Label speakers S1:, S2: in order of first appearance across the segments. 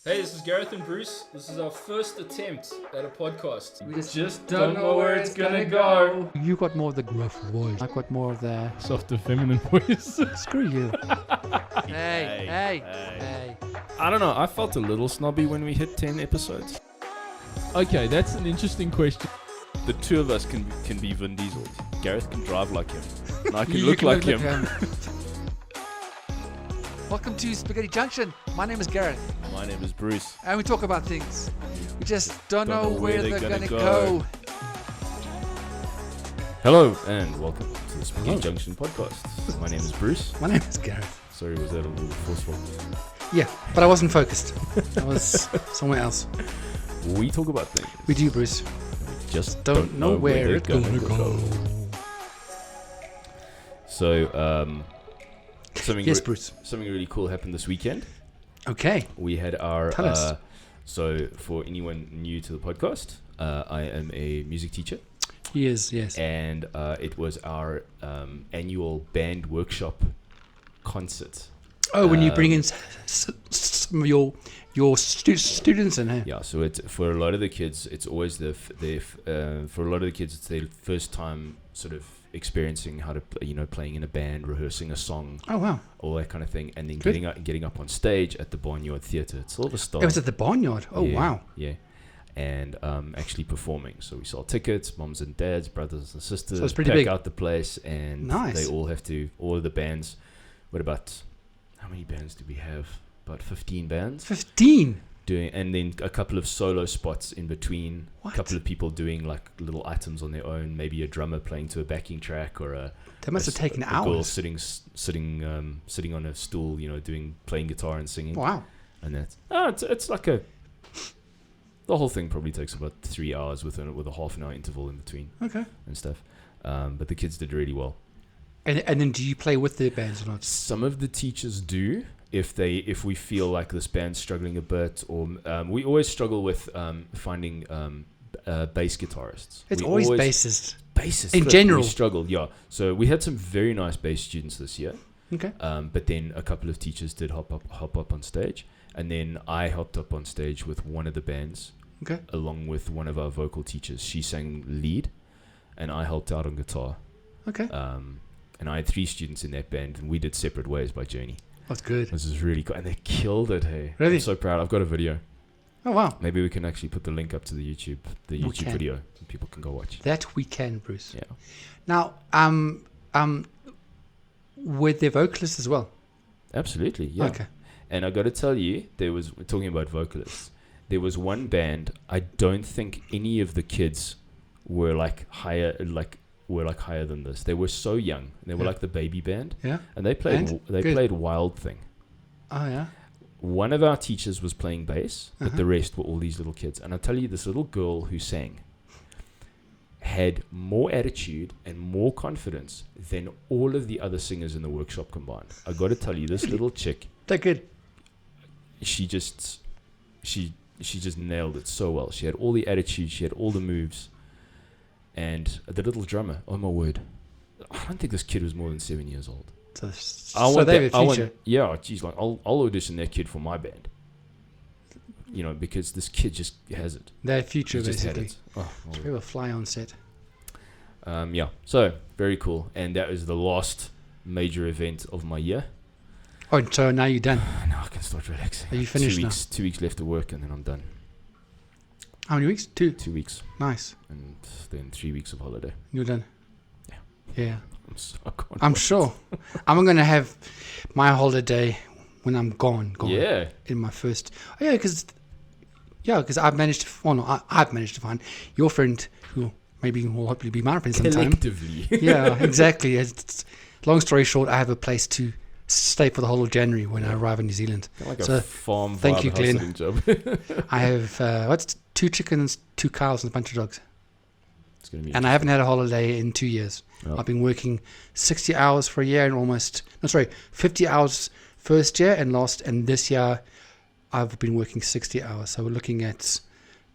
S1: Hey, this is Gareth and Bruce. This is our first attempt at a podcast.
S2: We just don't know where it's gonna go. You got more of the gruff voice. I got more of the
S3: softer feminine voice.
S2: screw you. Hey.
S1: I don't know, I felt a little snobby when we hit 10 episodes.
S3: Okay, that's an interesting question.
S1: The two of us can be Vin Diesel. Gareth can drive like him, and I can
S2: You
S1: look
S2: can
S1: like
S2: look
S1: him.
S2: Welcome to Spaghetti Junction. My name is Gareth,
S1: My name is Bruce.
S2: and we talk about things. We just don't know where they're gonna go.
S1: Hello, and welcome to the Spaghetti Junction podcast. My name is Bruce.
S2: My name is Gareth.
S1: Sorry, was that a little forceful?
S2: Yeah, but I wasn't focused. I was somewhere else.
S1: We talk about things.
S2: We do, Bruce.
S1: We just
S2: Don't know where
S1: they're
S2: it's gonna go.
S1: So,
S2: Yes, Bruce.
S1: something really cool happened this weekend.
S2: Okay.
S1: We had our
S2: Tell us.
S1: So for anyone new to the podcast, I am a music teacher,
S2: He is, yes.
S1: and it was our annual band workshop concert.
S2: Oh, when you bring in some of your students in here.
S1: Yeah, so for a lot of the kids, it's always for a lot of the kids, it's their first time sort of experiencing how to playing in a band, rehearsing a song.
S2: Oh, wow.
S1: All that kind of thing, and then
S2: Good.
S1: getting up on stage at the Barnyard Theatre at Silverstone.
S2: It was at the Barnyard. Oh,
S1: Yeah,
S2: wow.
S1: Yeah, and actually performing. So we sold tickets, moms and dads, brothers and sisters.
S2: So it's pretty
S1: pack
S2: big.
S1: out the place, and
S2: Nice.
S1: they all have to. All of the bands. How many bands do we have? About 15 bands
S2: 15.
S1: doing, and then a couple of solo spots in between.
S2: What?
S1: A couple of people doing like little items on their own. Maybe a drummer playing to a backing track, or
S2: That must have taken
S1: a girl
S2: hours.
S1: sitting on a stool, playing guitar and singing.
S2: Wow.
S1: And that's it's like the whole thing probably takes about 3 hours with a half an hour interval in between
S2: Okay.
S1: and stuff. But the kids did really well.
S2: And then do you play with the bands or not?
S1: Some of the teachers do if we feel like this band's struggling a bit, or we always struggle with finding bass guitarists.
S2: It's
S1: We
S2: always bassists.
S1: bassists
S2: in
S1: that
S2: general.
S1: we struggle. Yeah, so we had some very nice bass students this year.
S2: Okay.
S1: But then a couple of teachers did hop up on stage, and then I hopped up on stage with one of the bands,
S2: Okay.
S1: along with one of our vocal teachers. She sang lead, and I helped out on guitar.
S2: Okay.
S1: And I had 3 students in that band, and we did Separate Ways by Journey.
S2: That's good.
S1: This is really cool, and they killed it. Hey,
S2: Really?
S1: I'm so proud. I've got a video.
S2: Oh, wow.
S1: Maybe we can actually put the link up to the YouTube
S2: can.
S1: video, and people can go watch.
S2: That we can, Bruce.
S1: Yeah.
S2: Now, with the vocalists as well.
S1: Absolutely, yeah.
S2: Okay.
S1: And I got to tell you, we're talking about vocalists. There was one band. I don't think any of the kids were higher than this. They were so young. They were
S2: Yeah.
S1: like the baby band,
S2: Yeah.
S1: and they played.
S2: And?
S1: They
S2: Good.
S1: played Wild Thing.
S2: Oh, yeah.
S1: One of our teachers was playing bass, but
S2: Uh-huh.
S1: the rest were all these little kids. And I tell you, this little girl who sang had more attitude and more confidence than all of the other singers in the workshop combined. I got to tell you, this little chick,
S2: They're good.
S1: she just nailed it so well. She had all the attitude, she had all the moves, and the little drummer. Oh my word! I don't think this kid was more than 7 years old.
S2: So they have a future.
S1: Yeah, geez, like I'll audition that kid for my band. Because this kid just has it.
S2: They have future,
S1: He just had
S2: basically.
S1: it. Oh, my
S2: We
S1: word.
S2: have a fly on set.
S1: Yeah. So very cool, and that was the last major event of my year.
S2: Oh, so now you're done.
S1: Now I can start relaxing.
S2: Are you finished now?
S1: 2 weeks left to work, and then I'm done.
S2: How many weeks? 2.
S1: 2 weeks,
S2: Nice.
S1: and then 3 weeks of holiday.
S2: You're done.
S1: Yeah.
S2: Yeah.
S1: I can't
S2: I'm
S1: wait.
S2: sure. I'm going to have my holiday when I'm gone.
S1: Yeah.
S2: In my first. Oh, yeah, because I've managed to. Well, no, I've managed to find your friend who maybe will hopefully be my friend sometime.
S1: Collectively.
S2: Yeah, exactly. Long story short, I have a place to stay for the whole of January when I arrive in New Zealand.
S1: Like a
S2: So,
S1: farm
S2: thank
S1: vibe
S2: you,
S1: house
S2: Glenn.
S1: sitting job.
S2: I have 2 chickens, 2 cows, and a bunch of dogs.
S1: It's gonna be
S2: And I haven't had a holiday in 2 years.
S1: Oh.
S2: I've been working 60 hours for a year and 50 hours first year and this year I've been working 60 hours. So we're looking at,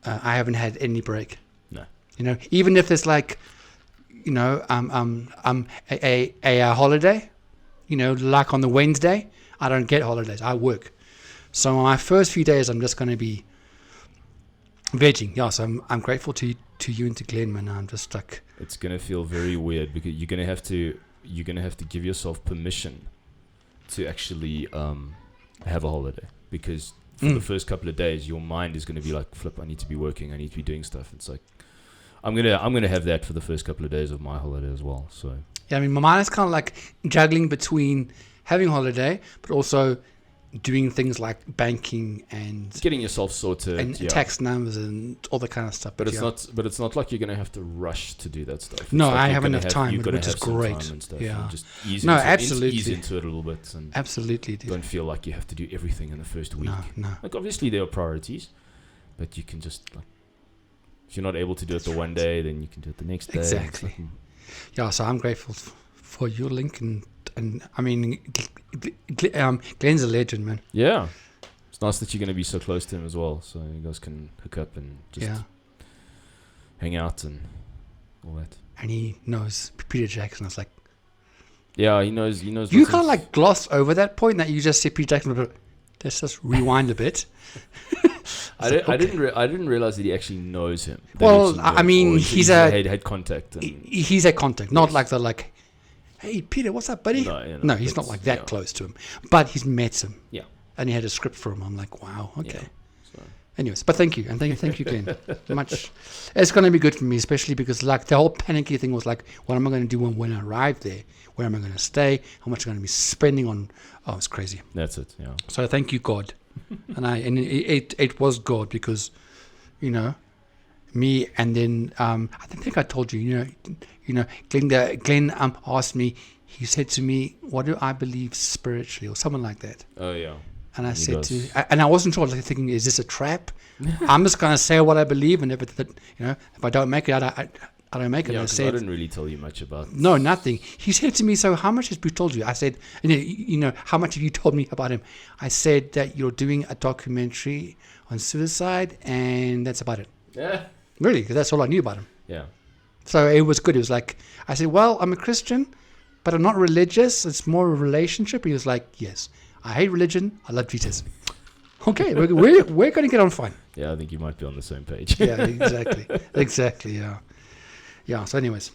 S2: I haven't had any break.
S1: No.
S2: Even if there's like, a holiday, like on the Wednesday, I don't get holidays. I work. So my first few days, I'm just going to be vegging. Yeah, so I'm grateful to you and to Glenn, man. I'm just like,
S1: It's gonna feel very weird because you're gonna have to give yourself permission to actually have a holiday, because for the first couple of days your mind is gonna be like, flip, I need to be working, I need to be doing stuff. It's like I'm gonna have that for the first couple of days of my holiday as well. So
S2: yeah, I mean, my mind is kind of like juggling between having a holiday, but also doing things like banking and
S1: getting yourself sorted
S2: and tax numbers and all that kind of stuff.
S1: But it's not like you're gonna have to rush to do that stuff. It's
S2: No,
S1: like
S2: I
S1: you're
S2: have
S1: gonna
S2: enough time,
S1: You're gonna
S2: which is
S1: have some
S2: great.
S1: time and stuff,
S2: Yeah.
S1: and just ease
S2: No,
S1: into
S2: absolutely.
S1: ease into it a little bit, and
S2: Absolutely, dude.
S1: don't feel like you have to do everything in the first week.
S2: No.
S1: Like, obviously there are priorities, but you can just, like, if you're not able to do it the one day, then you can do it the next day.
S2: Exactly.
S1: It's like,
S2: Yeah, so I'm grateful for your link, and I mean, Glenn's a legend, man.
S1: yeah. It's nice that you're going to be so close to him as well, so you guys can hook up and just hang out and all that.
S2: And he knows Peter Jackson. I was like,
S1: Yeah, he knows.
S2: you
S1: what's
S2: kind of
S1: in-
S2: like gloss over that point that you just said Peter Jackson, but let's just rewind a bit.
S1: I didn't realize that he actually knows him. That
S2: Well,
S1: he actually
S2: I
S1: knows,
S2: mean,
S1: or
S2: he's
S1: had contact. And
S2: He's a contact, not
S1: Yes.
S2: like the like, hey Peter, what's up, buddy?
S1: No,
S2: He's not
S1: that's-
S2: like that
S1: yeah.
S2: close to him, but he's met him.
S1: Yeah.
S2: And he had a script for him. I'm like, wow, okay.
S1: Yeah, so.
S2: Anyways, but thank you, and thank you, Glenn. Much. It's going to be good for me, especially because like the whole panicky thing was like, what am I going to do when I arrive there? Where am I going to stay? How much am I going to be spending on? Oh, it's crazy.
S1: That's it. Yeah.
S2: So thank you, God, and it was God, because, you know, me, and then I think I told you, Glenn asked me. He said to me, "What do I believe spiritually?" or something like that.
S1: Oh yeah.
S2: And I
S1: And he
S2: said
S1: goes-
S2: and I wasn't sure. I was like thinking, is this a trap? I'm just gonna say what I believe, and if I don't make it, I don't make it.
S1: Yeah,
S2: And I
S1: 'cause I
S2: said,
S1: didn't really tell you much about.
S2: no, nothing. He said to me, so how much has Bruce told you? I said, how much have you told me about him? I said that you're doing a documentary on suicide, and that's about it.
S1: Yeah.
S2: Really, because that's all I knew about him.
S1: Yeah.
S2: So it was good. It was like, I said, well, I'm a Christian, but I'm not religious. It's more a relationship. He was like, yes, I hate religion. I love Jesus. Okay, we're going to get on fine.
S1: Yeah, I think you might be on the same page.
S2: Yeah, exactly. Yeah. So, anyways,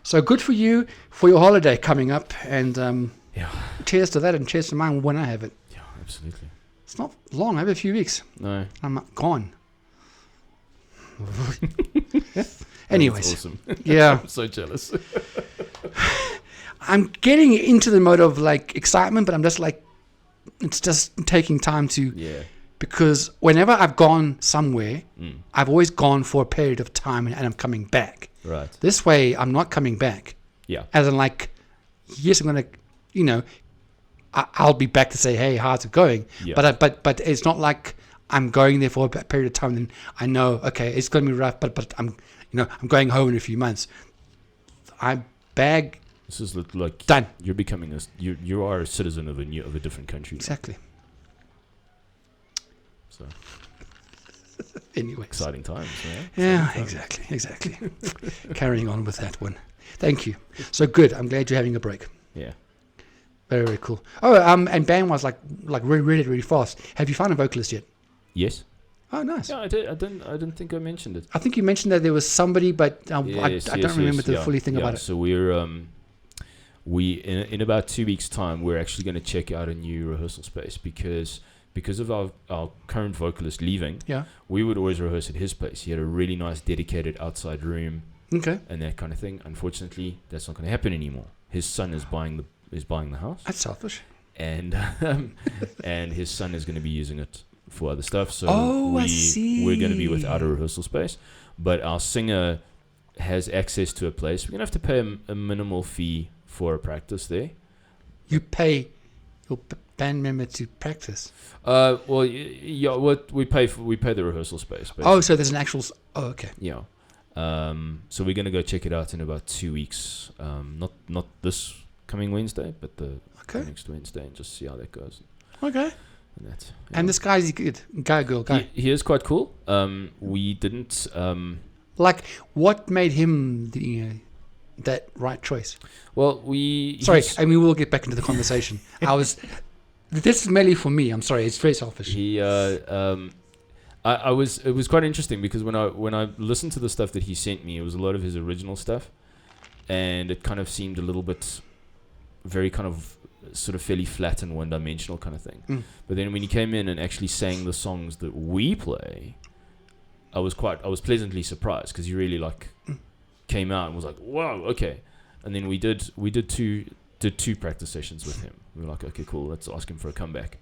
S2: so good for you for your holiday coming up, and
S1: Yeah.
S2: cheers to that, and cheers to mine when I have it.
S1: Yeah, absolutely.
S2: It's not long. I have a few weeks.
S1: No.
S2: I'm gone. Anyways,
S1: That's awesome.
S2: yeah,
S1: I'm so jealous.
S2: I'm getting into the mode of like excitement, but I'm just like, it's just taking time to,
S1: Yeah.
S2: because whenever I've gone somewhere,
S1: Mm.
S2: I've always gone for a period of time, and I'm coming back.
S1: Right.
S2: This way, I'm not coming back.
S1: Yeah.
S2: As in, like, yes, I'm gonna, I'll be back to say, hey, how's it going?
S1: Yeah.
S2: But it's not like I'm going there for a period of time, and I know, okay, it's gonna be rough, but I'm going home in a few months. I bag
S1: This is like
S2: done.
S1: you're becoming you are a citizen of a different country.
S2: Exactly.
S1: So
S2: Anyway.
S1: exciting times, man.
S2: Yeah,
S1: Exciting times.
S2: exactly. Carrying on with that one. Thank you. So good. I'm glad you're having a break.
S1: Yeah.
S2: Very, very cool. Oh, and band was like really, really, really fast. Have you found a vocalist yet?
S1: Yes.
S2: Oh, nice.
S1: Yeah, I didn't think I mentioned it.
S2: I think you mentioned that there was somebody, but I don't remember the fully thing about it.
S1: So we're in about 2 weeks' time, we're actually going to check out a new rehearsal space because of our current vocalist leaving.
S2: Yeah.
S1: We would always rehearse at his place. He had a really nice dedicated outside room
S2: Okay.
S1: and that kind of thing. Unfortunately, that's not going to happen anymore. His son is buying the house,
S2: That's selfish.
S1: and and his son is going to be using it for other stuff. So
S2: Oh, I see.
S1: we're going to be without a rehearsal space, but our singer has access to a place. We're going to have to pay him a minimal fee for a practice there.
S2: You pay your band member to practice.
S1: Well, yeah, what we pay the rehearsal space. Basically.
S2: Oh, so there's an actual. Oh, okay.
S1: Yeah. So we're gonna go check it out in about 2 weeks. Not this coming Wednesday, but the
S2: Okay.
S1: next Wednesday, and just see how that goes.
S2: Okay.
S1: And that.
S2: And this guy's good. Guy.
S1: He is quite cool. We didn't.
S2: Like, what made him that right choice?
S1: Well,
S2: Sorry, I mean, we'll get back into the conversation. I was This is mainly for me. I'm sorry. It's very selfish.
S1: He I was it was quite interesting because when I listened to the stuff that he sent me, it was a lot of his original stuff, and it kind of seemed a little bit very kind of sort of fairly flat and one-dimensional kind of thing. But then when he came in and actually sang the songs that we play, I was pleasantly surprised because he really came out and was like, wow, okay. And then we did two practice sessions with him. We were like, okay, cool, let's ask him for a comeback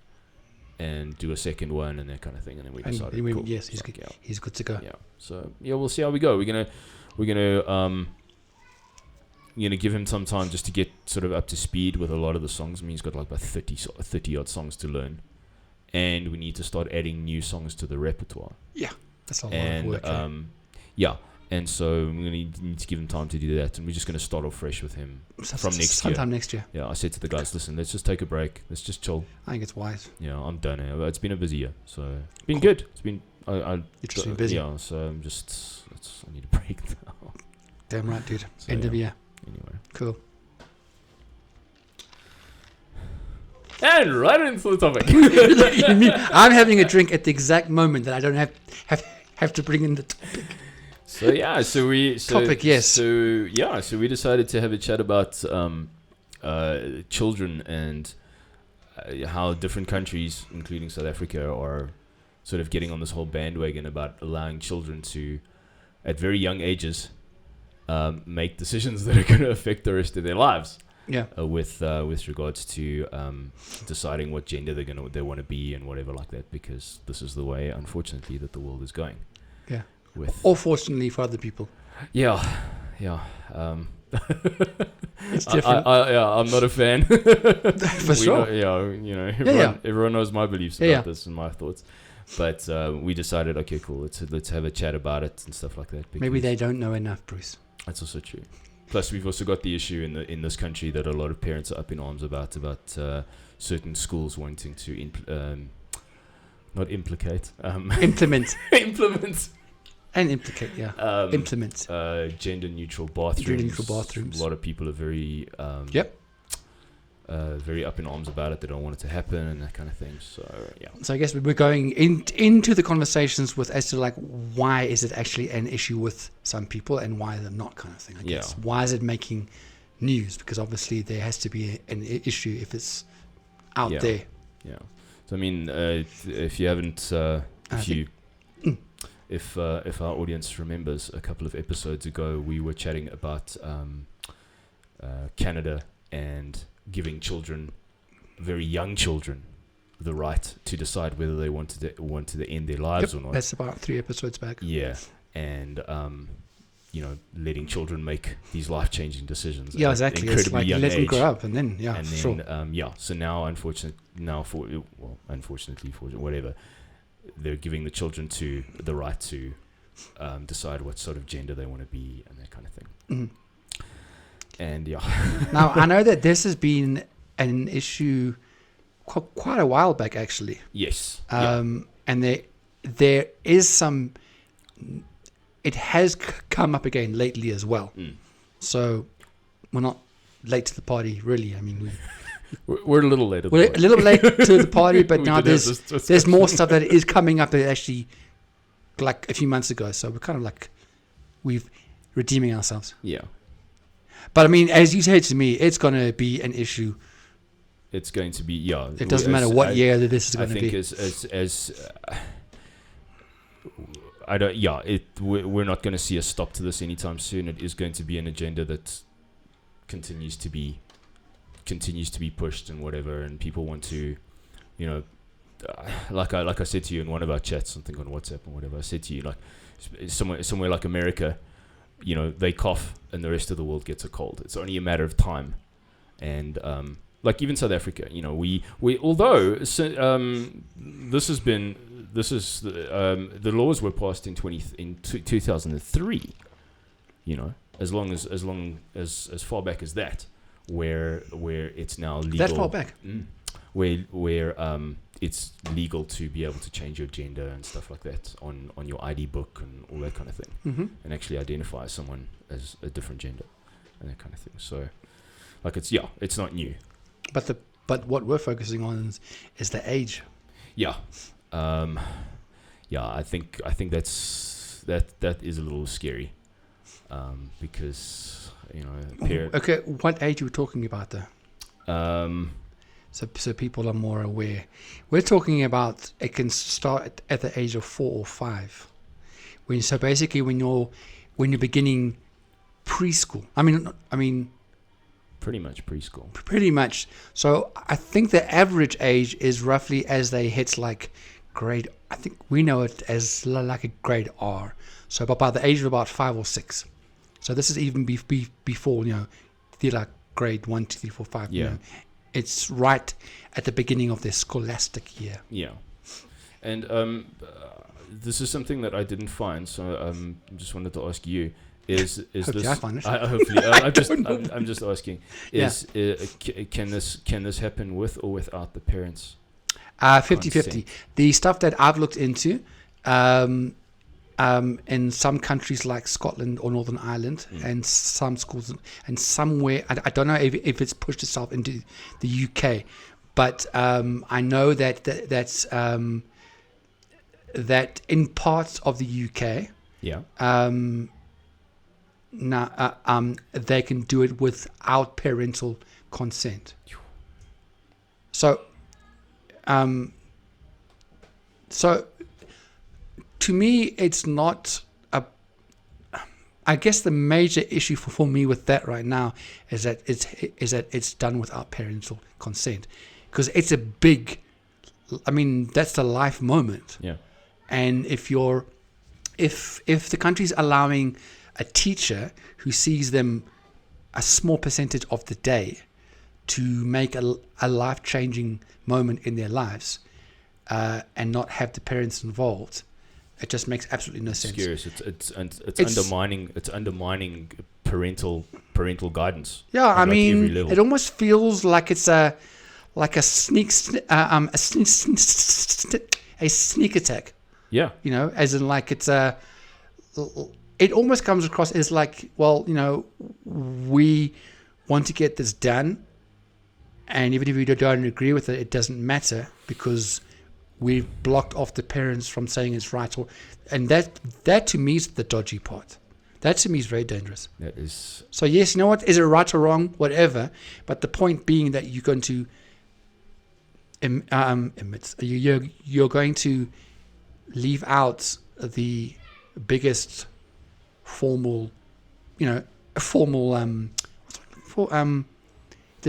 S1: and do a second one and that kind of thing. And then we decided, cool.
S2: Yes, he's good.
S1: Yeah.
S2: He's good to go.
S1: Yeah. So we'll see how we go. We're gonna give him some time just to get sort of up to speed with a lot of the songs. I mean, he's got like about 30 odd songs to learn, and we need to start adding new songs to the repertoire.
S2: Yeah, that's a lot of work.
S1: Yeah. And so I'm going to need to give him time to do that. And we're just going to start off fresh with him from next year.
S2: Sometime next year.
S1: Yeah, I said to the guys, listen, let's just take a break. Let's just chill.
S2: I think it's wise.
S1: Yeah, I'm done now. It's been a busy year. So it's been good. It's been...
S2: You're just been busy.
S1: Yeah, so I'm just... I need a break now.
S2: Damn right, dude.
S1: So,
S2: End of year.
S1: Anyway.
S2: Cool.
S1: And right into the topic.
S2: I'm having a drink at the exact moment that I don't have to bring in the topic.
S1: So yeah, so we decided to have a chat about children and how different countries, including South Africa, are sort of getting on this whole bandwagon about allowing children to, at very young ages, make decisions that are going to affect the rest of their lives.
S2: Yeah.
S1: With regards to deciding what gender they want to be and whatever like that, because this is the way, unfortunately, that the world is going.
S2: Yeah. Or fortunately for other people.
S1: Yeah.
S2: It's different.
S1: I'm not a fan.
S2: For sure.
S1: Everyone knows my beliefs about this and my thoughts. But we decided, okay, cool, let's have a chat about it and stuff like that.
S2: Maybe they don't know enough, Bruce.
S1: That's also true. Plus, we've also got the issue in this country that a lot of parents are up in arms about certain schools wanting to not implicate,
S2: implement.
S1: implement.
S2: And implicate, yeah. Implement.
S1: Gender-neutral bathrooms. A lot of people are very very up in arms about it. They don't want it to happen and that kind of thing. So, yeah.
S2: So I guess we're going into the conversations with as to like, why is it actually an issue with some people and why they're not, kind of thing, I guess. Yeah. Why is it making news? Because obviously there has to be an issue if it's out there.
S1: Yeah. So, I mean, if you haven't... If our audience remembers, a couple of episodes ago, we were chatting about Canada and giving children, very young children, the right to decide whether they want to end their lives or not.
S2: That's about 3 episodes back.
S1: Yeah, and letting children make these life-changing decisions.
S2: Yeah, exactly. It's like let them grow up, and then
S1: So now, unfortunately, whatever. They're giving the children the right to decide what sort of gender they want to be and that kind of thing.
S2: Mm.
S1: And
S2: now I know that this has been an issue quite a while back, actually.
S1: Yes.
S2: And there is some. It has come up again lately as well. So we're not late to the party, really. I mean,
S1: we're a little late.
S2: We're a little late to the party, but now there's more stuff that is coming up that actually, like a few months ago. So we're kind of like we're redeeming ourselves.
S1: Yeah.
S2: But I mean, as you said to me, it's going to be an issue.
S1: It's going to be, yeah.
S2: It doesn't matter what year that this is going to be.
S1: I think we're not going to see a stop to this anytime soon. It is going to be an agenda that continues to be pushed and whatever, and people want to, like I said to you in one of our chats, something on WhatsApp or whatever, I said to you, like somewhere like America, they cough and the rest of the world gets a cold. It's only a matter of time. And like even South Africa, we although the laws were passed in 2003, as far back as that, where it's now legal.
S2: That far back.
S1: Where it's legal to be able to change your gender and stuff like that on your ID book and all that kind of thing, and actually identify someone as a different gender and that kind of thing. So, like it's not new.
S2: But But what we're focusing on is the age.
S1: Yeah. I think that is a little scary. Because,
S2: Okay, what age are we talking about though? So people are more aware. We're talking about it can start at the age of 4 or 5. So basically when you're beginning preschool. I mean
S1: pretty much preschool.
S2: Pretty much. So I think the average age is roughly as they hit like grade. I think we know it as like a grade R. So by the age of about 5 or 6. So this is even before they're like grade 1, 2, 3, 4, 5.
S1: Yeah.
S2: It's right at the beginning of their scholastic year.
S1: Yeah. And this is something that I didn't find, so just wanted to ask you: is
S2: Hopefully
S1: this?
S2: I find it.
S1: Hopefully, I'm just asking: can this happen with or without the parents?
S2: 50-50. The stuff that I've looked into, in some countries like Scotland or Northern Ireland, and some schools, and somewhere I don't know if it's pushed itself into the UK, but I know that in parts of the UK, now they can do it without parental consent. So to me, it's not I guess the major issue for me with that right now is that it's done without parental consent, because it's a big. I mean, that's the life moment.
S1: Yeah.
S2: And if the country's allowing a teacher who sees them a small percentage of the day to make a life-changing moment in their lives, and not have the parents involved, it just makes absolutely no sense.
S1: It's undermining parental guidance.
S2: Yeah, I mean, it almost feels like it's a sneak attack.
S1: Yeah.
S2: As in like it's it almost comes across as like, well, we want to get this done, and even if we don't agree with it, it doesn't matter because we've blocked off the parents from saying it's right. And that to me is the dodgy part. That to me is very dangerous.
S1: That is.
S2: So yes, you know what? Is it right or wrong? Whatever. But the point being that you're going to you're going to leave out the biggest formal, the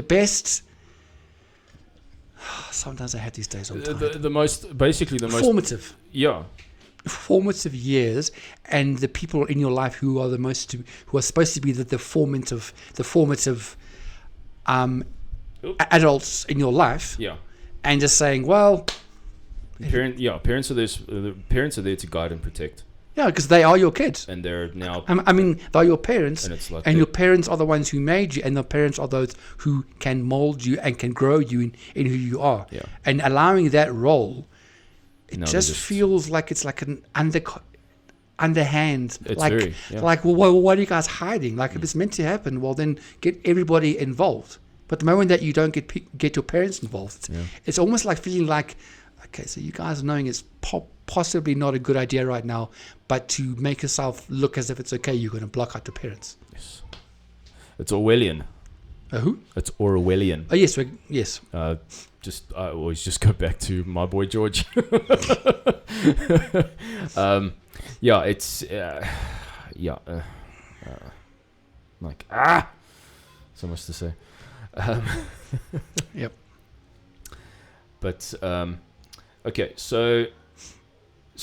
S2: best. Sometimes I have these days.
S1: The most
S2: formative.
S1: Yeah.
S2: Formative years, and the people in your life who are who are supposed to be the formative adults in your life.
S1: Yeah.
S2: And just saying, well,
S1: parents are there. The parents are there to guide and protect.
S2: Yeah, because they are your kids,
S1: and they're now.
S2: I mean, they're your parents,
S1: and it's like
S2: your parents are the ones who made you, and the parents are those who can mold you and can grow you in who you are.
S1: Yeah. And
S2: allowing that role, it just feels like it's like an underhand.
S1: It's
S2: like, well, what are you guys hiding? Like, if it's meant to happen, well, then get everybody involved. But the moment that you don't get your parents involved, it's almost like feeling like, okay, so you guys are knowing it's possibly not a good idea right now, but to make yourself look as if it's okay, you're going to block out your parents.
S1: Yes. It's Orwellian.
S2: Who?
S1: It's Orwellian.
S2: Oh, yes. Yes.
S1: I always just go back to my boy George. It's so much to say.
S2: Yep.
S1: But okay, so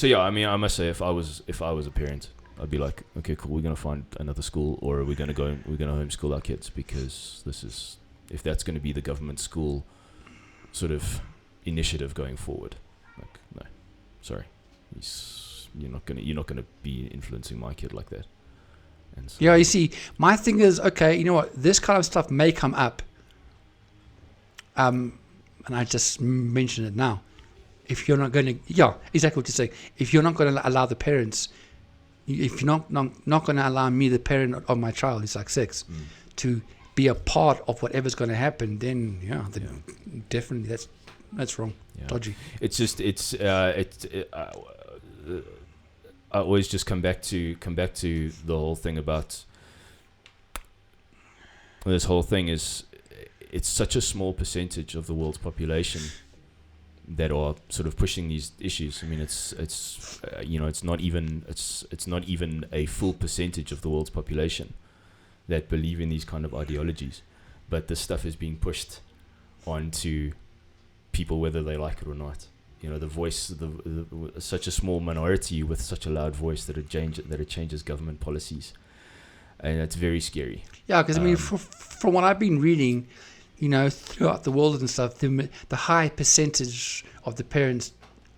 S1: yeah, I mean, I must say, if I was a parent, I'd be like, okay, cool, we're gonna find another school, or we're gonna homeschool our kids, because if that's gonna be the government school sort of initiative going forward, like, no, sorry, you're not gonna be influencing my kid like that. And so,
S2: yeah, you see, my thing is, okay, you know what, this kind of stuff may come up, and I just mention it now. If you're not going to, exactly what you're saying. If you're not going to allow the parents, if you're not going to allow me, the parent of my child, who's like 6, to be a part of whatever's going to happen, then definitely that's wrong.
S1: Yeah.
S2: Dodgy.
S1: It's just I always just come back to the whole thing about this whole thing is it's such a small percentage of the world's population that are sort of pushing these issues. I mean, it's not even a full percentage of the world's population that believe in these kind of ideologies, but this stuff is being pushed onto people whether they like it or not. You know, the voice, such a small minority with such a loud voice that it changes government policies, and it's very scary.
S2: Yeah, because I mean, from what I've been reading, throughout the world and stuff, the high percentage of the parents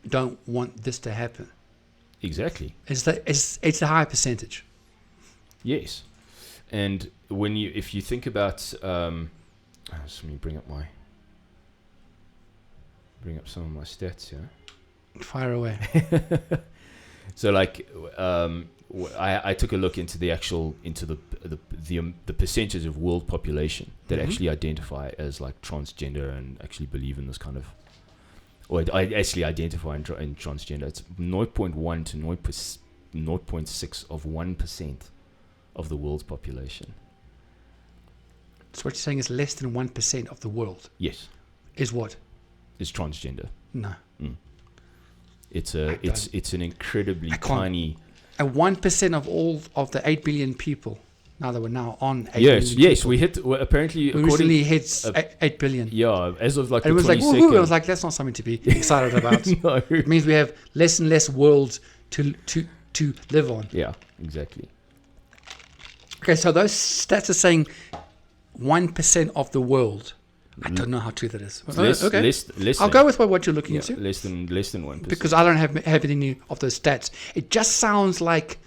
S2: don't want this to happen.
S1: Exactly.
S2: It's a high percentage.
S1: Yes, and if you think about, let me bring up some of my stats here.
S2: Fire away.
S1: So like, I took a look into the percentage of world population that actually identify as like transgender and actually believe in this kind of, or I actually identify in transgender. It's 0.1 to 0.6 of 1% of the world's population.
S2: So what you're saying is less than 1% of the world.
S1: Yes.
S2: Is what?
S1: Is transgender.
S2: No.
S1: It's an incredibly tiny.
S2: And 1% of all of the 8 billion people. Now that we're now on 8 billion people.
S1: Yes, we hit. Apparently,
S2: we recently hit 8 billion.
S1: Yeah, as of like
S2: and
S1: the 22nd.
S2: It was like, woohoo! I was like, that's not something to be excited about.
S1: No.
S2: It means we have less and less world to live on.
S1: Yeah, exactly.
S2: Okay, so those stats are saying 1% of the world. I don't know how true that is. Okay,
S1: less
S2: I'll go with what you're looking into.
S1: Less than 1%.
S2: Because I don't have any of those stats. It just sounds like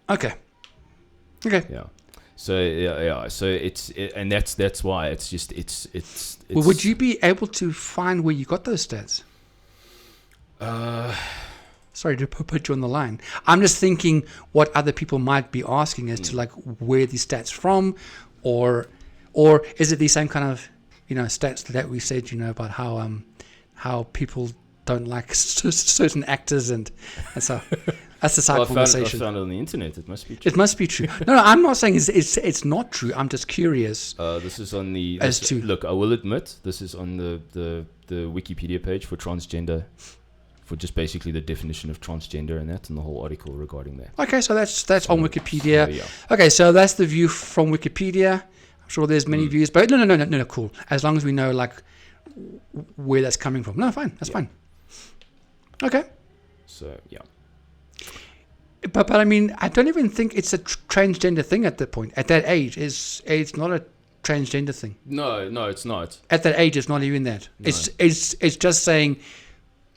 S2: Okay.
S1: Yeah. So So and that's why it's just it's.
S2: Well, would you be able to find where you got those stats? Sorry to put you on the line. I'm just thinking what other people might be asking as to like where these stats from, or is it the same kind of stats that we said about how people don't like certain actors and so that's the side conversation.
S1: I found it on the internet. It must be true.
S2: It must be true. No, I'm not saying it's not true. I'm just curious.
S1: This is on the look. I will admit this is on the Wikipedia page for transgender. For just basically the definition of transgender and that, and the whole article regarding that.
S2: Okay, so that's on Wikipedia. Yeah. Okay, so that's the view from Wikipedia. I'm sure there's many views, but no, cool. As long as we know like where that's coming from. No, fine, that's fine. Okay.
S1: So yeah.
S2: But I mean, I don't even think it's a transgender thing at that point. At that age, it's not a transgender thing.
S1: No, it's not.
S2: At that age, it's not even that. No. It's just saying,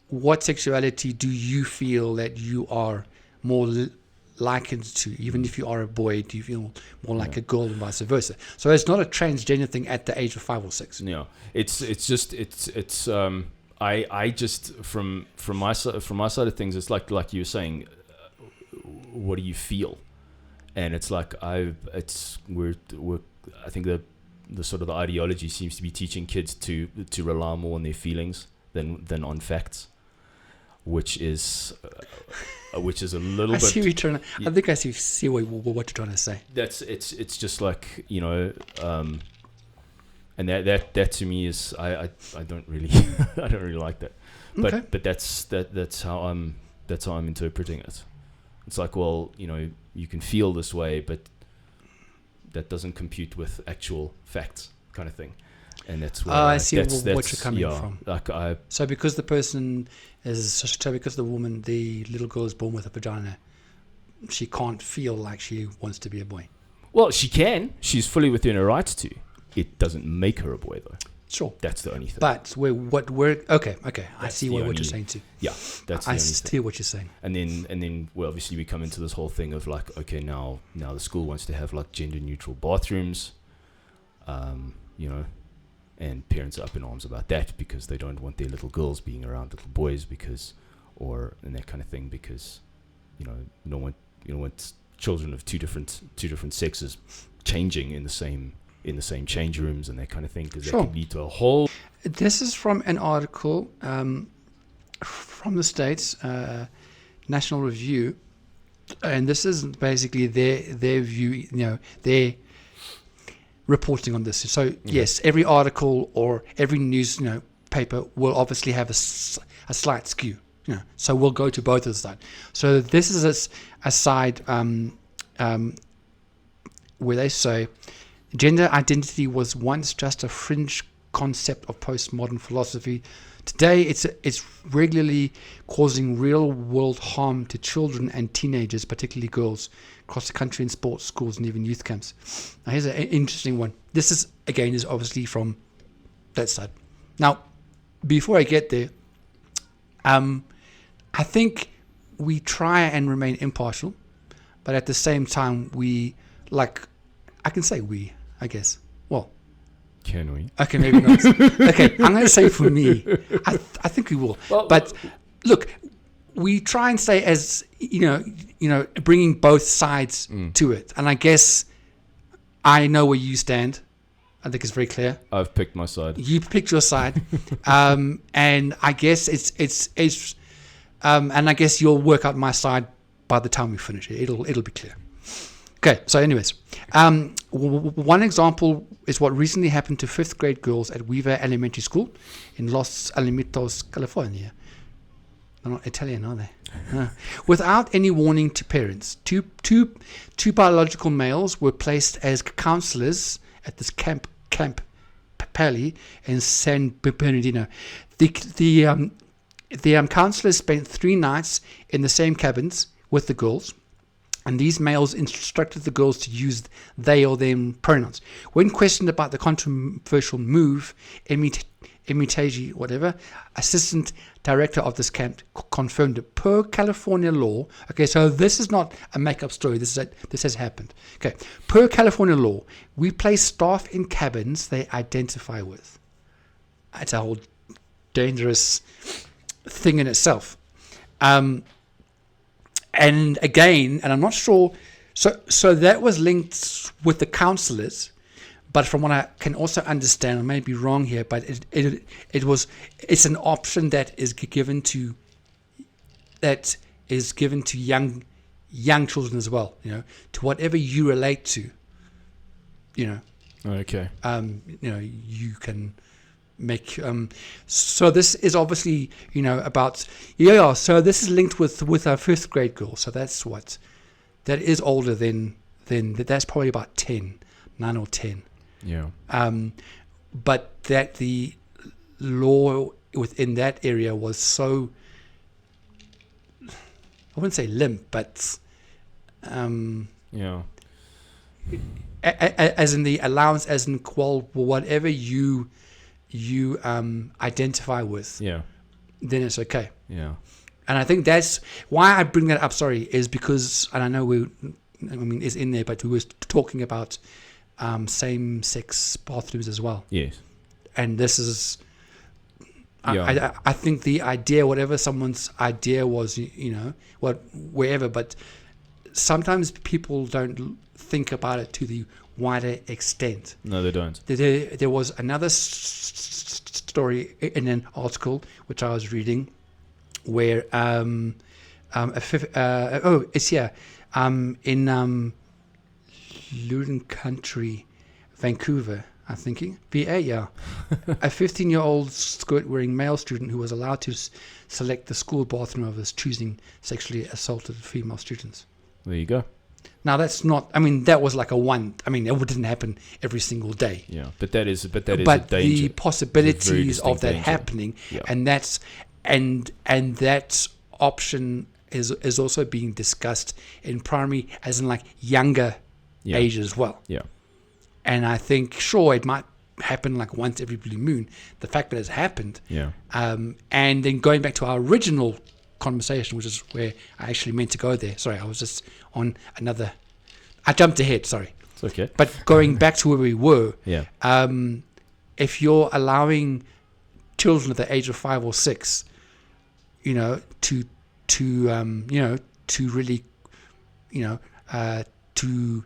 S2: what sexuality do you feel that you are more likened to? Even if you are a boy, do you feel more like a girl and vice versa? So it's not a transgender thing at the age of 5 or 6.
S1: Yeah, it's I just from my side of things, it's like you were saying, what do you feel? And it's like I think the sort of the ideology seems to be teaching kids to rely more on their feelings than on facts. Which is a little bit.
S2: I see what you're trying to. I think I see what you're trying to say.
S1: It's just like and that to me is I don't really I don't really like that, but that's how I'm interpreting it. It's like, well, you can feel this way, but that doesn't compute with actual facts, kind of thing. And that's where
S2: I see what you're coming from.
S1: Like
S2: so because the person because the woman, the little girl is born with a vagina, she can't feel like she wants to be a boy.
S1: Well, she can. She's fully within her rights to. It doesn't make her a boy, though.
S2: Sure.
S1: That's the only thing.
S2: But okay. I see what you're saying too.
S1: Yeah, that's the
S2: I
S1: only
S2: see
S1: thing.
S2: what you're saying.
S1: And then, well, obviously we come into this whole thing of like, okay, now the school wants to have like gender neutral bathrooms, and parents are up in arms about that because they don't want their little girls being around little boys and that kind of thing because, you don't want children of two different sexes changing in the same change rooms and that kind of thing, because
S2: Sure.
S1: that could lead to a whole.
S2: This is from an article from the States, National Review, and this is basically their view, their reporting on this. So yes, every article or every news paper will obviously have a slight skew. So we'll go to both of sides. So this is a side where they say gender identity was once just a fringe concept of postmodern philosophy. Today, it's regularly causing real-world harm to children and teenagers, particularly girls, across the country in sports, schools, and even youth camps. Now, here's an interesting one. This is obviously from that side. Now, before I get there, I think we try and remain impartial, but at the same time, I can say we, I guess. Well,
S1: Can we?
S2: okay, maybe not. Okay, I'm going to say for me, I think we will.
S1: Well,
S2: but look, we try and stay as bringing both sides to it, and I guess I know where you stand. I think it's very clear.
S1: I've picked my side.
S2: You picked your side, and I guess it's and I guess you'll work out my side by the time we finish it. It'll be clear. Okay, so anyways, one example is what recently happened to 5th grade girls at Weaver Elementary School in Los Alamitos, California. They're not Italian, are they? Without any warning to parents, two biological males were placed as counselors at this Camp Pali in San Bernardino. The counselors spent 3 nights in the same cabins with the girls, and these males instructed the girls to use they or them pronouns. When questioned about the controversial move, Emitaji, assistant director of this camp, confirmed it. Per California law, okay, so this is not a make-up story. This has happened. Okay, per California law, we place staff in cabins they identify with. It's a whole dangerous thing in itself. And again, and I'm not sure, so that was linked with the counselors, but from what I can also understand, I may be wrong here, but it's an option that is given to young children as well, to whatever you relate to,
S1: Okay.
S2: you can make so this is obviously about so this is linked with our 5th grade girl, so that is older than that's probably about 9 or 10, but that the law within that area was so, I wouldn't say limp, but as in the allowance, as in whatever you identify with, then it's okay. And I think that's why I bring that up, is because, and I know it's in there, but we were talking about same-sex bathrooms as well.
S1: Yes.
S2: And this is, I think the idea, whatever someone's idea was, wherever, but sometimes people don't think about it to the wider extent.
S1: No, they don't.
S2: There was another story in an article which I was reading where in Loudon Country, Vancouver, I'm thinking VA, a 15-year-old skirt-wearing male student who was allowed to select the school bathroom of his choosing sexually assaulted female students.
S1: There you go.
S2: Now that's not. That was like a one. It didn't happen every single day.
S1: Yeah, but that is a danger.
S2: But the possibilities of that
S1: danger
S2: happening, and that's and that option is also being discussed in primary, as in like younger age as well.
S1: Yeah,
S2: and I think it might happen like once every blue moon. The fact that it's happened.
S1: Yeah.
S2: And then going back to our original conversation, which is where I actually meant to go there. Sorry, I was just on another. I jumped ahead. Sorry.
S1: It's okay.
S2: But going back to where we were, if you're allowing children at the age of 5 or 6, to really, to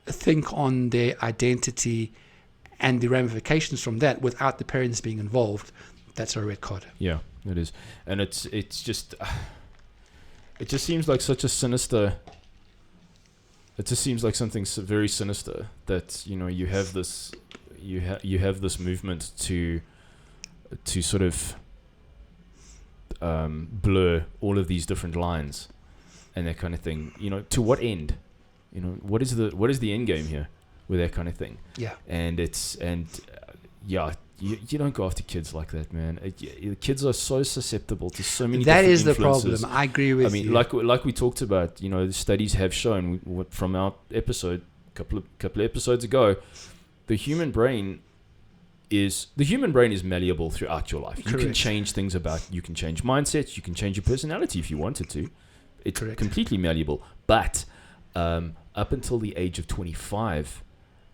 S2: think on their identity and the ramifications from that without the parents being involved, that's a red card.
S1: Yeah, it is. And it's just, it just seems like such a sinister, it just seems like something very sinister that, you know, you have this, you have this movement to sort of blur all of these different lines and that kind of thing. You know, to what end? You know, what is the end game here with that kind of thing?
S2: Yeah.
S1: And you don't go after kids like that, man. Kids are so susceptible to so many.
S2: That
S1: different
S2: is the
S1: influences.
S2: problem. I agree with you.
S1: I mean, like we talked about, you know, the studies have shown from our episode couple of episodes ago, the human brain is malleable throughout your life. You
S2: Correct.
S1: can change things you can change mindsets, you can change your personality if you wanted to. It's
S2: Correct.
S1: completely malleable. But up until the age of 25,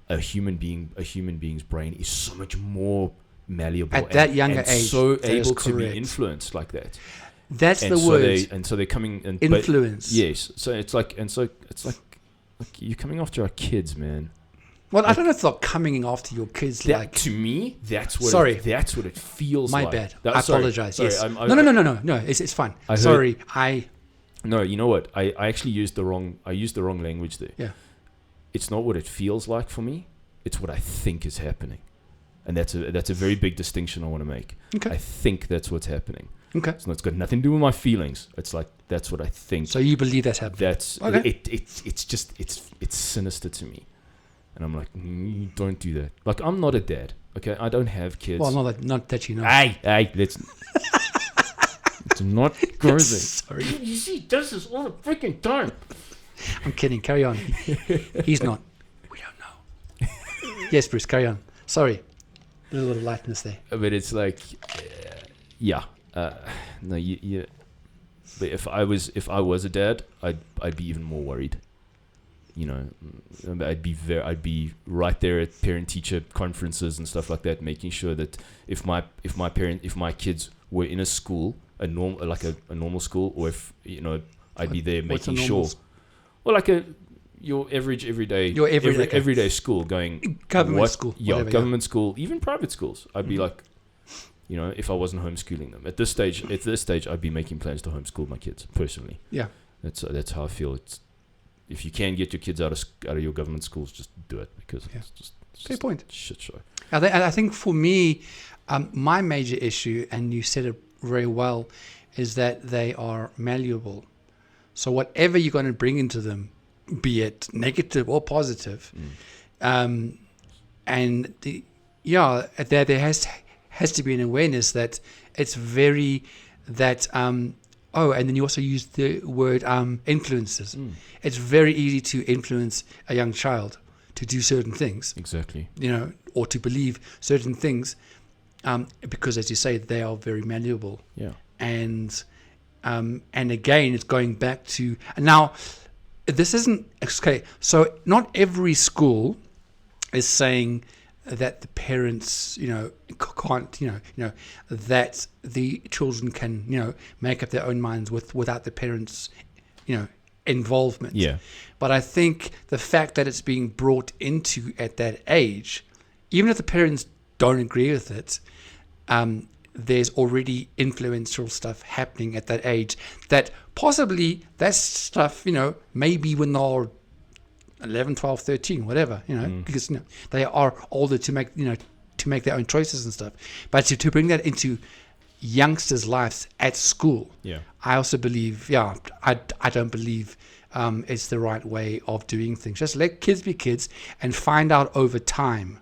S1: a human being's brain is so much more malleable
S2: At that younger age,
S1: so
S2: that is
S1: able to be
S2: correct.
S1: influenced like that.
S2: That's
S1: And
S2: the
S1: so
S2: word.
S1: they're coming and
S2: Influence.
S1: yes. So it's like you're coming after our kids, man.
S2: Well, I don't know if they're coming after your kids.
S1: To me, that's what.
S2: Sorry.
S1: That's what it feels
S2: My
S1: like.
S2: bad.
S1: That-
S2: I
S1: sorry,
S2: apologize.
S1: sorry,
S2: Yes.
S1: I'm-
S2: No. It's fine.
S1: I heard-
S2: Sorry.
S1: No, you know what? I actually used the wrong language there.
S2: Yeah.
S1: It's not what it feels like for me. It's what I think is happening, and that's a very big distinction I want to make.
S2: Okay.
S1: I think that's what's happening.
S2: Okay.
S1: It's got nothing to do with my feelings. It's like that's what I think.
S2: So you believe that's happening?
S1: That's
S2: Okay.
S1: it's sinister to me, and I'm like, don't do that. Like, I'm not a dad. Okay, I don't have kids.
S2: Well, not that you know.
S1: Hey, let's not go there.
S2: Sorry.
S1: You see, he does this all the freaking time.
S2: I'm kidding. Carry on. He's not. We don't know. Yes, Bruce. Carry on. Sorry. A little bit of lightness there.
S1: But it's like, no, you. But if I was a dad, I'd be even more worried. You know, I'd be right there at parent-teacher conferences and stuff like that, making sure that if my kids were in a school, a normal school, or if, you know, I'd be there
S2: What's a
S1: making
S2: normal
S1: sure, well, like your average everyday school going
S2: Government school,
S1: yeah,
S2: whatever,
S1: government school, even private schools. I'd be like, you know, if I wasn't homeschooling them at this stage, I'd be making plans to homeschool my kids personally.
S2: Yeah.
S1: That's how I feel. It's, if you can get your kids out of your government schools, just do it, because it's just
S2: Fair point.
S1: shit show.
S2: I think for me, my major issue, and you said it very well, is that they are malleable. So whatever you're going to bring into them, be it negative or positive, and there has to be an awareness that it's very that. And then you also use the word influences. It's very easy to influence a young child to do certain things.
S1: Exactly.
S2: You know, or to believe certain things, because, as you say, they are very malleable.
S1: Yeah.
S2: And again, it's going back to now. This isn't okay. So not every school is saying that the parents, you know, can't, you know, that the children can, you know, make up their own minds without the parents, you know, involvement.
S1: Yeah.
S2: But I think the fact that it's being brought into at that age, even if the parents don't agree with it, there's already influential stuff happening at that age that possibly that stuff, you know, maybe when they're 11, 12, 13, whatever, you know, because, you know, they are older to make their own choices and stuff. But to bring that into youngsters' lives at school,
S1: Yeah.
S2: I also believe, I don't believe it's the right way of doing things. Just let kids be kids and find out over time,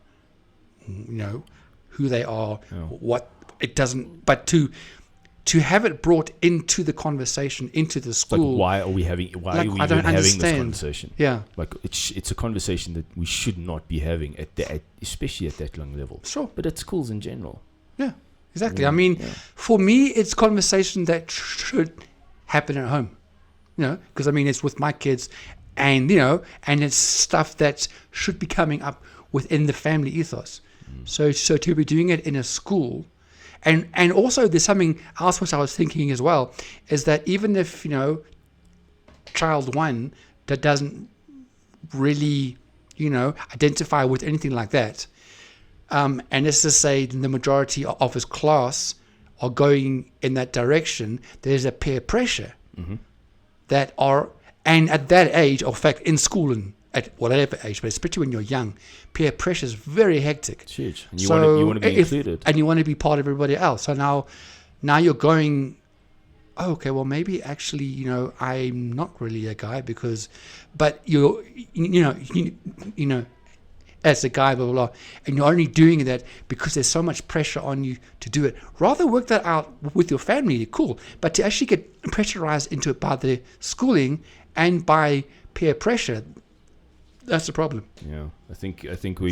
S2: you know, who they are, what it doesn't, but to have it brought into the conversation, into the school.
S1: Like, why are we even having this conversation?
S2: Yeah.
S1: Like, it's a conversation that we should not be having especially at that young level.
S2: Sure.
S1: But at schools in general.
S2: Yeah, exactly.
S1: Yeah,
S2: I mean,
S1: yeah.
S2: for me, it's conversation that should happen at home. You know, because I mean, it's with my kids, and you know, and it's stuff that should be coming up within the family ethos. So to be doing it in a school, and also there's something else which I was thinking as well, is that even if, you know, child one that doesn't really, identify with anything like that. And let's just say the majority of his class are going in that direction. There's a peer pressure and at that age, or in fact, in school and at whatever age, but especially when you're young, peer pressure is very hectic.
S1: It's huge. And you want to be included.
S2: And you want to be part of everybody else. So now you're going, okay, well, maybe actually, I'm not really a guy but you're, as a guy, blah, blah, blah, and you're only doing that because there's so much pressure on you to do it. Rather work that out with your family, cool. But to actually get pressurized into it by the schooling and by peer pressure, that's the problem.
S1: Yeah, I think we're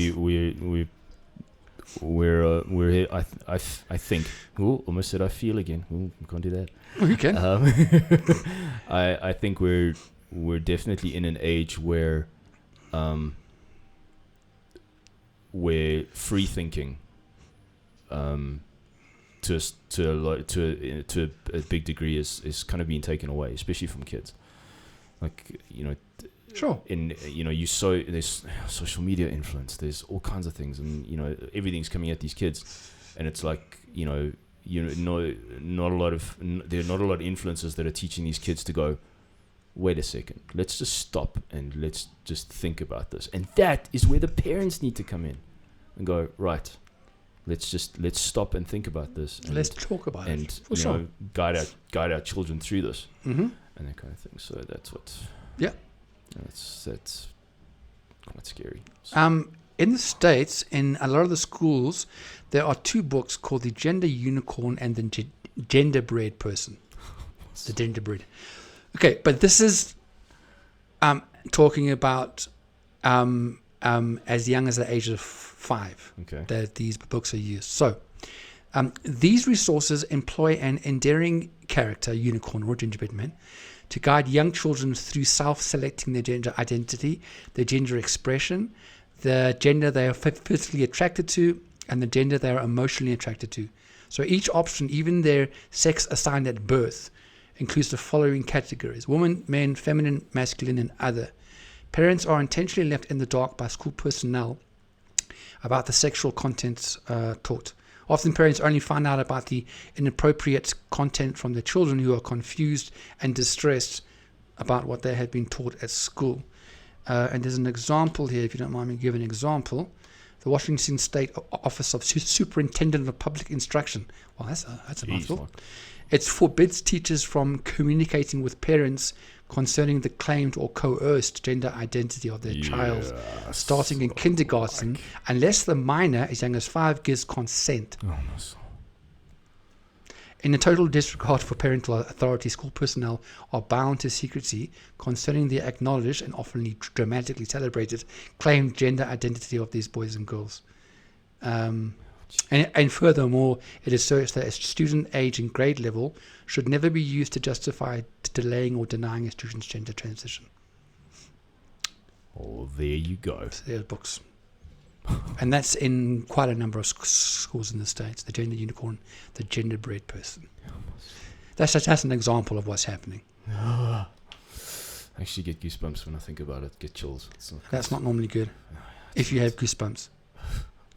S1: here. I think. Ooh, almost said I feel again. Ooh, we can't do that.
S2: You can.
S1: I think we're definitely in an age where free thinking to a big degree is kind of being taken away, especially from kids. Like,
S2: Sure.
S1: There's social media influence. There's all kinds of things, and everything's coming at these kids, and it's like there are not a lot of influencers that are teaching these kids to go, wait a second, let's just stop and let's just think about this. And that is where the parents need to come in and go, right, let's stop and think about this. And
S2: let's talk about it.
S1: And
S2: For sure.
S1: guide our children through this
S2: Mm-hmm.
S1: and that kind of thing. So that's what.
S2: Yeah.
S1: That's quite scary.
S2: In the States, in a lot of the schools, there are two books called The Gender Unicorn and The Gender-Bred Person. The Gender-Bred. Okay, but this is talking about as young as the age of 5 that these books are used. So these resources employ an endearing character, unicorn or gingerbread man, to guide young children through self-selecting their gender identity, their gender expression, the gender they are physically attracted to, and the gender they are emotionally attracted to. So each option, even their sex assigned at birth, includes the following categories: woman, men, feminine, masculine, and other. Parents are intentionally left in the dark by school personnel about the sexual contents taught. Often parents only find out about the inappropriate content from their children, who are confused and distressed about what they had been taught at school. And there's an example here, if you don't mind me giving an example. The Washington State Office of Superintendent of Public Instruction. Well, that's a mouthful. It forbids teachers from communicating with parents concerning the claimed or coerced gender identity of their child, starting in kindergarten, unless the minor, as young as 5, gives consent. In a total disregard for parental authority, school personnel are bound to secrecy concerning the acknowledged and often dramatically celebrated claimed gender identity of these boys and girls. And furthermore, it asserts that a student age and grade level should never be used to justify delaying or denying a student's gender transition.
S1: Oh, there you go.
S2: So there's books. And that's in quite a number of schools in the States. The Gender Unicorn, the Gender-Bred Person. That's an example of what's happening.
S1: I actually get goosebumps when I think about it. Get chills.
S2: That's not normally good. If you have goosebumps.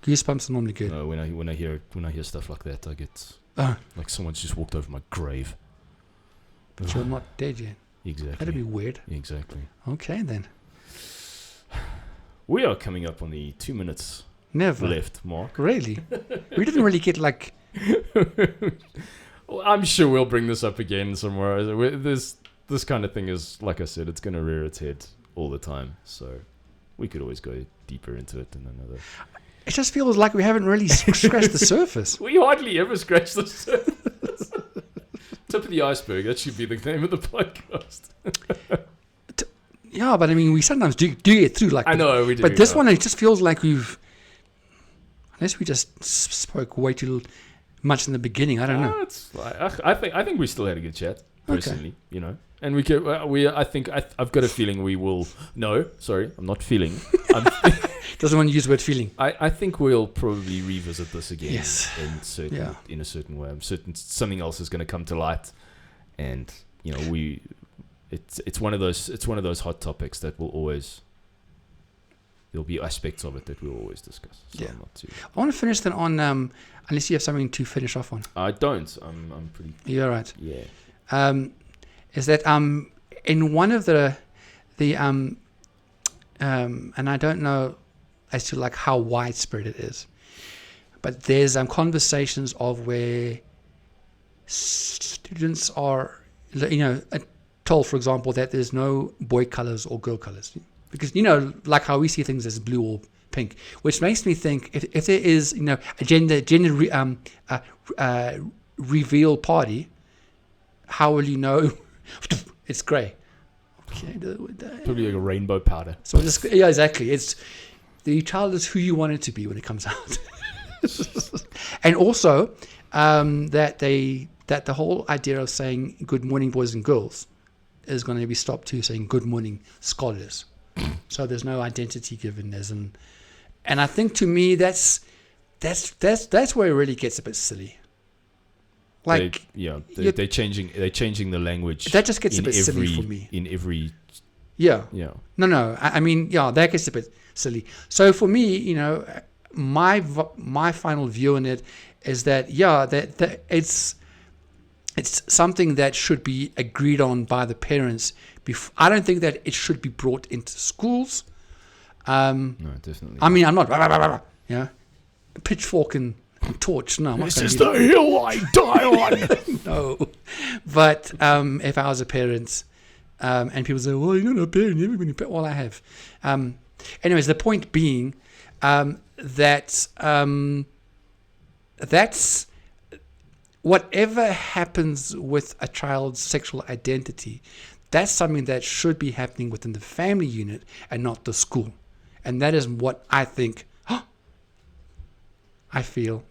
S2: Goosebumps are normally good.
S1: No, when I hear stuff like that, I get like someone's just walked over my grave.
S2: But you're not dead yet.
S1: Exactly.
S2: That'd be weird.
S1: Exactly.
S2: Okay then.
S1: We are coming up on the 2 minutes left mark.
S2: Really? We didn't really get like.
S1: Well, I'm sure we'll bring this up again somewhere. This kind of thing is, like I said, it's going to rear its head all the time. So we could always go deeper into it in another.
S2: It just feels like we haven't really scratched the surface.
S1: We hardly ever scratch the surface. Tip of the iceberg. That should be the name of the podcast.
S2: Yeah, but I mean, we sometimes do get through like.
S1: I know we do.
S2: But this one, it just feels like we've. Unless we just spoke way too much in the beginning, I don't know.
S1: It's I think we still had a good chat personally, and we could. I've got a feeling we will. No, sorry, I'm not feeling.
S2: Doesn't want to use the word feeling.
S1: I think we'll probably revisit this again.
S2: Yes.
S1: In a certain way. I'm certain something else is going to come to light, and we it's one of those hot topics that will always, there'll be aspects of it that we'll always discuss. So
S2: Yeah.
S1: I'm not too,
S2: I want to finish then on, unless you have something to finish off on.
S1: I don't. I'm pretty.
S2: You're right.
S1: Yeah.
S2: Is that in one of the and I don't know as to like how widespread it is, but there's conversations of where students are, told, for example, that there's no boy colors or girl colors, because like how we see things as blue or pink, which makes me think if there is a gender reveal party, how will you know it's grey? Okay,
S1: Probably like a rainbow powder.
S2: so yeah, exactly. It's the child is who you want it to be when it comes out, and also that the whole idea of saying good morning boys and girls is going to be stopped to saying good morning scholars. So there's no identity given as and I think to me that's where it really gets a bit silly. Like
S1: they're changing the language.
S2: that just gets a bit silly for me.
S1: In every
S2: Yeah.
S1: yeah.
S2: No. I mean, yeah, that gets a bit silly. So for me, my final view on it is that that it's something that should be agreed on by the parents. I don't think that it should be brought into schools.
S1: No, definitely.
S2: I mean, I'm not, pitchfork and torch. No, I'm not
S1: This
S2: gonna
S1: is
S2: do
S1: the hill I die on.
S2: that. No. But if I was a parent, and people say, well, you're not a parent, you haven't been a parent. Well, I have. Anyways, the point being that that's whatever happens with a child's sexual identity, that's something that should be happening within the family unit and not the school. And that is what I think. I feel.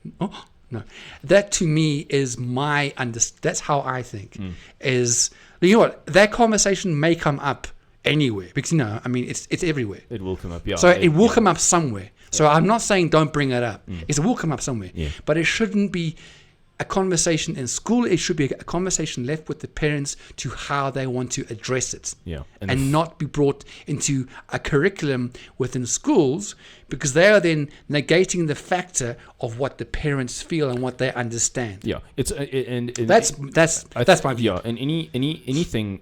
S2: No, that to me is my that's how I think. Is what that conversation may come up anywhere because I mean it's everywhere.
S1: It will come up. Yeah.
S2: So it will come up somewhere. So I'm not saying don't bring it up. It will come up somewhere.
S1: Yeah.
S2: But it shouldn't be a conversation in school. It should be a conversation left with the parents to how they want to address it.
S1: Yeah.
S2: And not be brought into a curriculum within schools because they are then negating the factor of what the parents feel and what they understand.
S1: Yeah. It's and
S2: That's my view.
S1: Yeah. And anything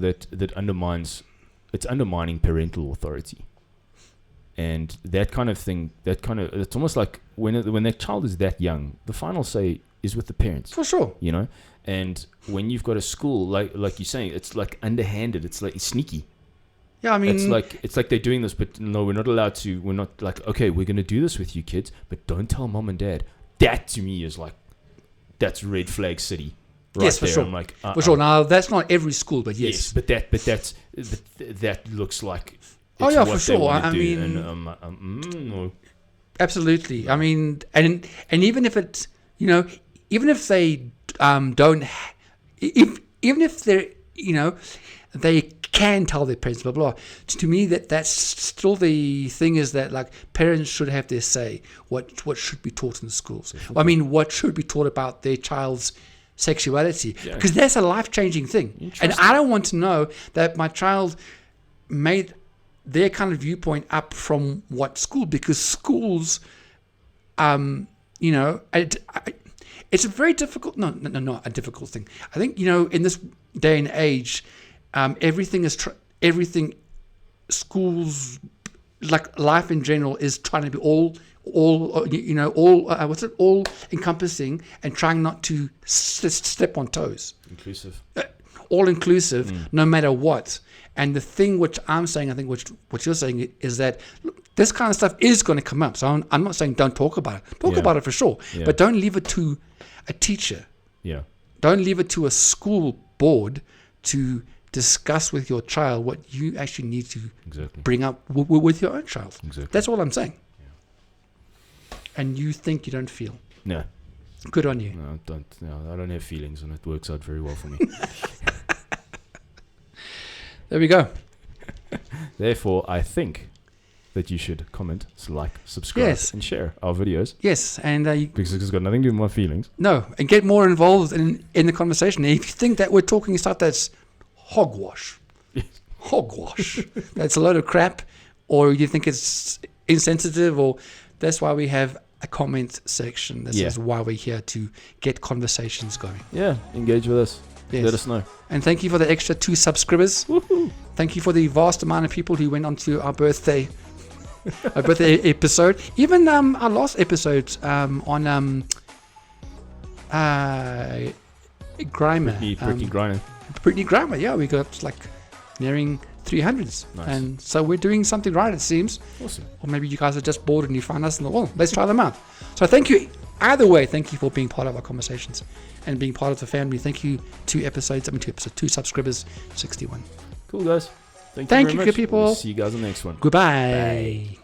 S1: that undermines, it's undermining parental authority. And that kind of thing, it's almost like when that child is that young, the final say is with the parents.
S2: For sure.
S1: And when you've got a school, like you're saying, it's like underhanded, it's like sneaky.
S2: Yeah, I mean...
S1: It's like they're doing this, but no, we're not allowed to, we're not like, okay, we're going to do this with you kids, but don't tell mom and dad. That to me is like, that's red flag city. Right
S2: yes, for
S1: there.
S2: sure.
S1: I'm like,
S2: For sure. Now, that's not every school, but yes.
S1: But that looks like...
S2: Oh yeah, for sure. I mean,
S1: and, no.
S2: Absolutely. I mean, and even if it, even if they don't, even if they're, they can tell their parents, blah blah. To me, that's still the thing is that like parents should have their say. What should be taught in the schools? I mean, what should be taught about their child's sexuality? Because that's a life-changing thing, and I don't want to know that my child made their kind of viewpoint up from what school, because schools, it's a very difficult, not a difficult thing. I think, in this day and age, everything schools, like life in general, is trying to be all encompassing and trying not to step on toes.
S1: Inclusive.
S2: All inclusive, no matter what. And the thing which I'm saying, I think what you're saying is that look, this kind of stuff is going to come up. So I'm not saying don't talk about it. Talk about it for sure. Yeah. But don't leave it to a teacher.
S1: Yeah.
S2: Don't leave it to a school board to discuss with your child what you actually need to bring up with your own child.
S1: Exactly.
S2: That's all I'm saying.
S1: Yeah.
S2: And you think you don't feel.
S1: No.
S2: Good on you.
S1: No, don't. No, I don't have feelings, and it works out very well for me.
S2: There we go.
S1: Therefore, I think that you should comment, like, subscribe, and share our videos.
S2: Yes, and
S1: because it's got nothing to do with my feelings.
S2: No, and get more involved in the conversation. And if you think that we're talking stuff that's hogwash. Hogwash. That's a load of crap, or you think it's insensitive, or that's why we have a comment section. This is why we're here, to get conversations going.
S1: Yeah, engage with us.
S2: Yes.
S1: Let us know.
S2: And thank you for the extra 2 subscribers.
S1: Woohoo.
S2: Thank you for the vast amount of people who went on to our birthday episode. Even our last episode on Grimer.
S1: Brittany Griner.
S2: Brittany Grimer, yeah, we got like nearing 300s.
S1: Nice.
S2: And so we're doing something right, it seems.
S1: Awesome.
S2: Or maybe you guys are just bored and you find us and, well, let's try them out. So thank you. Either way, thank you for being part of our conversations and being part of the family. Thank you. 2 subscribers, 61.
S1: Cool, guys. Thank you
S2: Thank
S1: very
S2: you,
S1: much.
S2: good people.
S1: We'll see you guys on the next one.
S2: Goodbye.
S1: Bye.